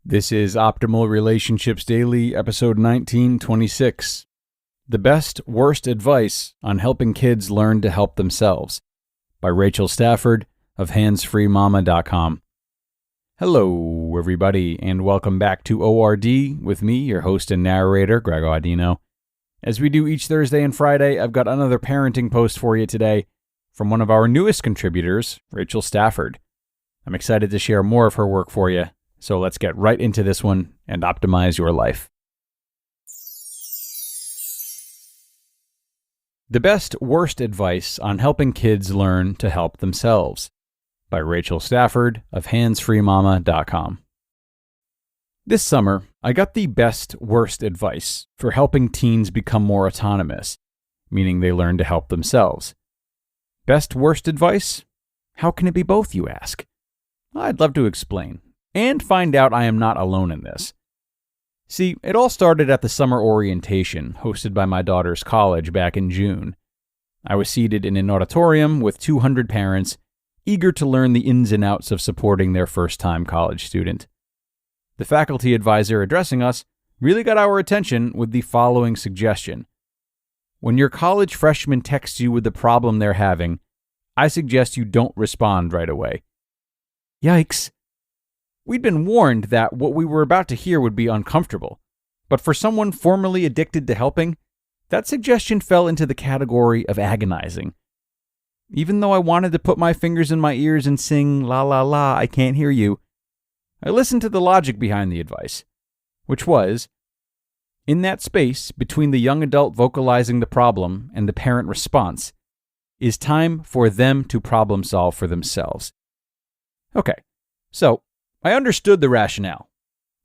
This is Optimal Relationships Daily, episode 1926. The Best, Worst Advice on Helping Kids Learn to Help Themselves by Macy Stafford of handsfreemama.com. Hello, everybody, and welcome back to ORD with me, your host and narrator, Greg Audino. As we do each Thursday and Friday, I've got another parenting post for you today from one of our newest contributors, Macy Stafford. I'm excited to share more of her work for you. So let's get right into this one and optimize your life. The Best, Worst Advice on Helping Kids Learn to Help Themselves by Macy Stafford of handsfreemama.com. This summer, I got the best, worst advice for helping teens become more autonomous, meaning they learn to help themselves. Best, worst advice? How can it be both, you ask? I'd love to explain. And find out I am not alone in this. See, it all started at the summer orientation hosted by my daughter's college back in June. I was seated in an auditorium with 200 parents, eager to learn the ins and outs of supporting their first-time college student. The faculty advisor addressing us really got our attention with the following suggestion. When your college freshman texts you with the problem they're having, I suggest you don't respond right away. Yikes. We'd been warned that what we were about to hear would be uncomfortable, but for someone formerly addicted to helping, that suggestion fell into the category of agonizing. Even though I wanted to put my fingers in my ears and sing, la la la, I can't hear you, I listened to the logic behind the advice, which was, in that space between the young adult vocalizing the problem and the parent response, is time for them to problem solve for themselves. Okay, so I understood the rationale,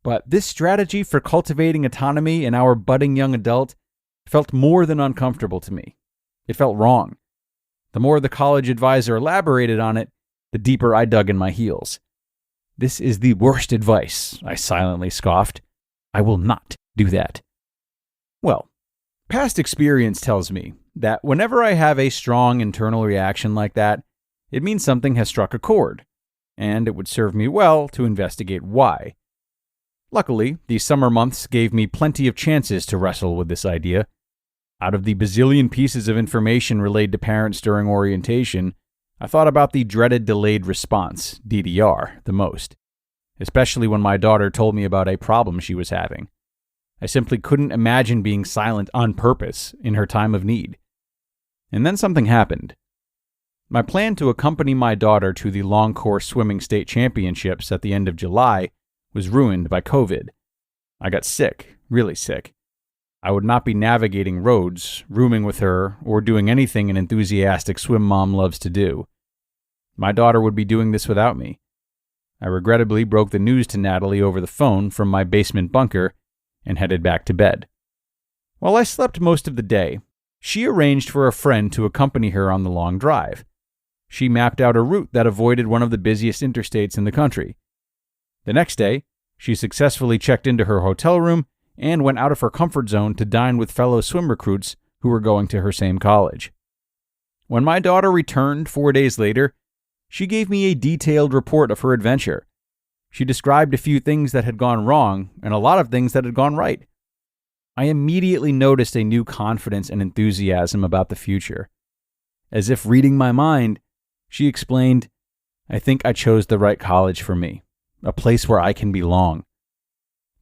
but this strategy for cultivating autonomy in our budding young adult felt more than uncomfortable to me. It felt wrong. The more the college advisor elaborated on it, the deeper I dug in my heels. This is the worst advice, I silently scoffed. I will not do that. Well, past experience tells me that whenever I have a strong internal reaction like that, it means something has struck a chord. And it would serve me well to investigate why. Luckily, these summer months gave me plenty of chances to wrestle with this idea. Out of the bazillion pieces of information relayed to parents during orientation, I thought about the dreaded delayed response, DDR, the most, especially when my daughter told me about a problem she was having. I simply couldn't imagine being silent on purpose in her time of need. And then something happened. My plan to accompany my daughter to the long course swimming state championships at the end of July was ruined by COVID. I got sick, really sick. I would not be navigating roads, rooming with her, or doing anything an enthusiastic swim mom loves to do. My daughter would be doing this without me. I regrettably broke the news to Natalie over the phone from my basement bunker and headed back to bed. While I slept most of the day, she arranged for a friend to accompany her on the long drive. She mapped out a route that avoided one of the busiest interstates in the country. The next day, she successfully checked into her hotel room and went out of her comfort zone to dine with fellow swim recruits who were going to her same college. When my daughter returned 4 days later, she gave me a detailed report of her adventure. She described a few things that had gone wrong and a lot of things that had gone right. I immediately noticed a new confidence and enthusiasm about the future. As if reading my mind, she explained, I think I chose the right college for me, a place where I can belong.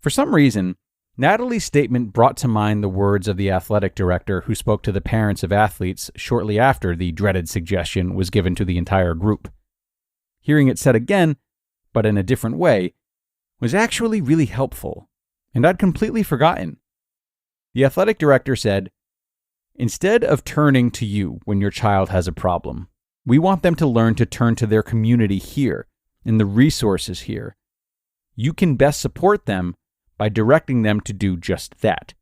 For some reason, Natalie's statement brought to mind the words of the athletic director who spoke to the parents of athletes shortly after the dreaded suggestion was given to the entire group. Hearing it said again, but in a different way, was actually really helpful, and I'd completely forgotten. The athletic director said, instead of turning to you when your child has a problem, we want them to learn to turn to their community here and the resources here. You can best support them by directing them to do just that.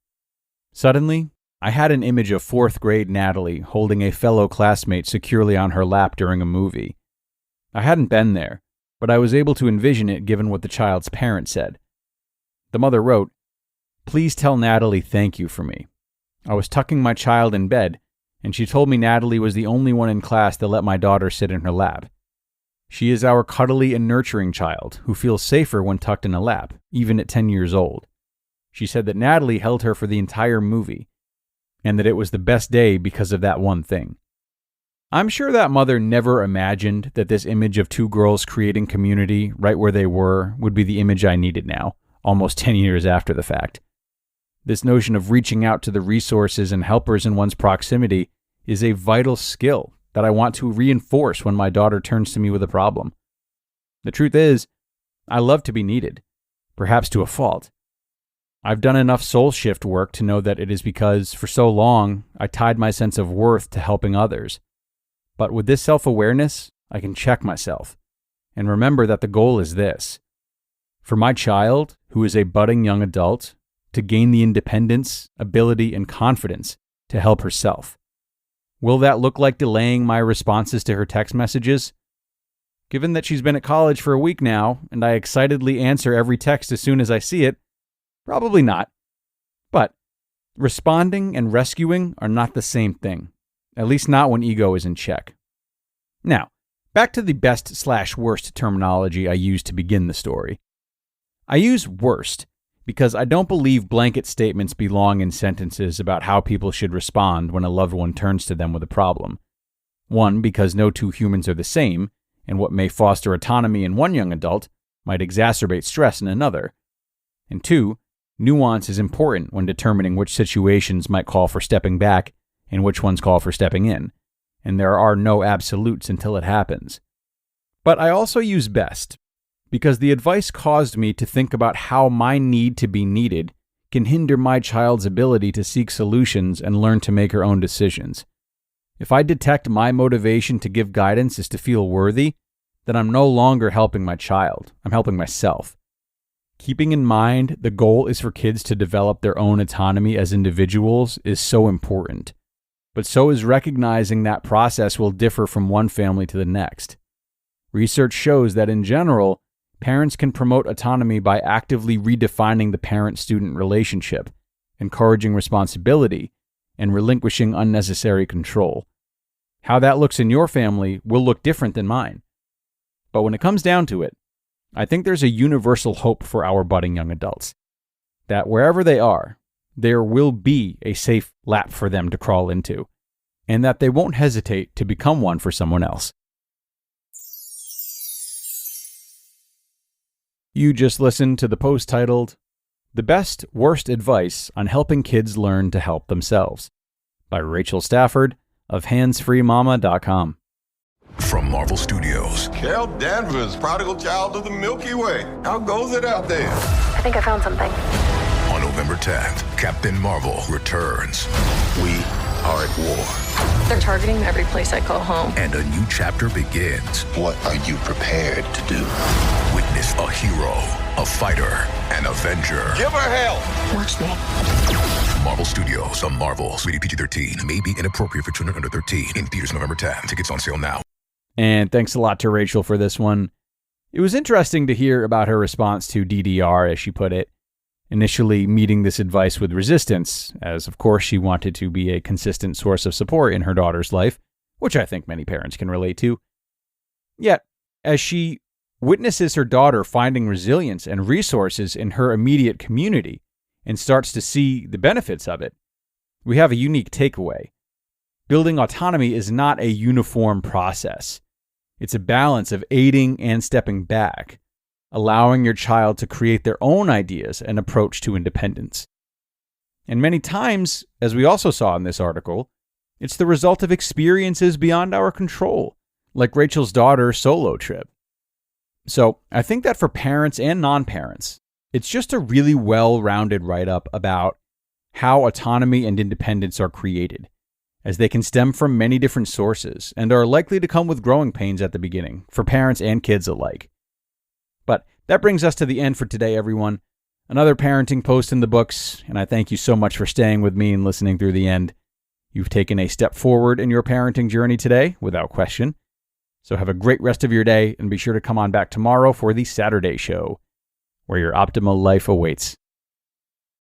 Suddenly, I had an image of 4th grade Natalie holding a fellow classmate securely on her lap during a movie. I hadn't been there, but I was able to envision it given what the child's parent said. The mother wrote, "Please tell Natalie thank you for me. I was tucking my child in bed, and she told me Natalie was the only one in class that let my daughter sit in her lap. She is our cuddly and nurturing child who feels safer when tucked in a lap, even at 10 years old. She said that Natalie held her for the entire movie, and that it was the best day because of that one thing. I'm sure that mother never imagined that this image of two girls creating community right where they were would be the image I needed now, almost 10 years after the fact. This notion of reaching out to the resources and helpers in one's proximity is a vital skill that I want to reinforce when my daughter turns to me with a problem. The truth is, I love to be needed, perhaps to a fault. I've done enough soul shift work to know that it is because, for so long, I tied my sense of worth to helping others. But with this self-awareness, I can check myself and remember that the goal is this: for my child, who is a budding young adult, to gain the independence, ability, and confidence to help herself. Will that look like delaying my responses to her text messages? Given that she's been at college for a week now, and I excitedly answer every text as soon as I see it, probably not. But responding and rescuing are not the same thing, at least not when ego is in check. Now, back to the best/worst terminology I use to begin the story. I use worst because I don't believe blanket statements belong in sentences about how people should respond when a loved one turns to them with a problem. One, because no two humans are the same, and what may foster autonomy in one young adult might exacerbate stress in another. And two, nuance is important when determining which situations might call for stepping back and which ones call for stepping in, and there are no absolutes until it happens. But I also use best, because the advice caused me to think about how my need to be needed can hinder my child's ability to seek solutions and learn to make her own decisions. If I detect my motivation to give guidance is to feel worthy, then I'm no longer helping my child, I'm helping myself. Keeping in mind the goal is for kids to develop their own autonomy as individuals is so important, but so is recognizing that process will differ from one family to the next. Research shows that in general, parents can promote autonomy by actively redefining the parent-student relationship, encouraging responsibility, and relinquishing unnecessary control. How that looks in your family will look different than mine. But when it comes down to it, I think there's a universal hope for our budding young adults. That wherever they are, there will be a safe lap for them to crawl into, and that they won't hesitate to become one for someone else. You just listened to the post titled, "The Best Worst Advice on Helping Kids Learn to Help Themselves" by Rachel Stafford of handsfreemama.com. From Marvel Studios. Carol Danvers, prodigal child of the Milky Way. How goes it out there? I think I found something. On November 10th, Captain Marvel returns. We are at war. They're targeting every place I call home. And a new chapter begins. What are you prepared to do? Witness a hero, a fighter, an avenger. Give her hell! Watch me. Marvel Studios, The Marvels, rated PG-13, may be inappropriate for children under 13. In theaters November 10th. Tickets on sale now. And thanks a lot to Rachel for this one. It was interesting to hear about her response to DDR, as she put it, initially meeting this advice with resistance, as of course she wanted to be a consistent source of support in her daughter's life, which I think many parents can relate to. Yet, as she witnesses her daughter finding resilience and resources in her immediate community and starts to see the benefits of it, we have a unique takeaway. Building autonomy is not a uniform process. It's a balance of aiding and stepping back, allowing your child to create their own ideas and approach to independence. And many times, as we also saw in this article, it's the result of experiences beyond our control, like Rachel's daughter's solo trip. So I think that for parents and non-parents, it's just a really well-rounded write-up about how autonomy and independence are created, as they can stem from many different sources and are likely to come with growing pains at the beginning, for parents and kids alike. But that brings us to the end for today, everyone. Another parenting post in the books, and I thank you so much for staying with me and listening through the end. You've taken a step forward in your parenting journey today, without question. So have a great rest of your day, and be sure to come on back tomorrow for the Saturday show, where your optimal life awaits.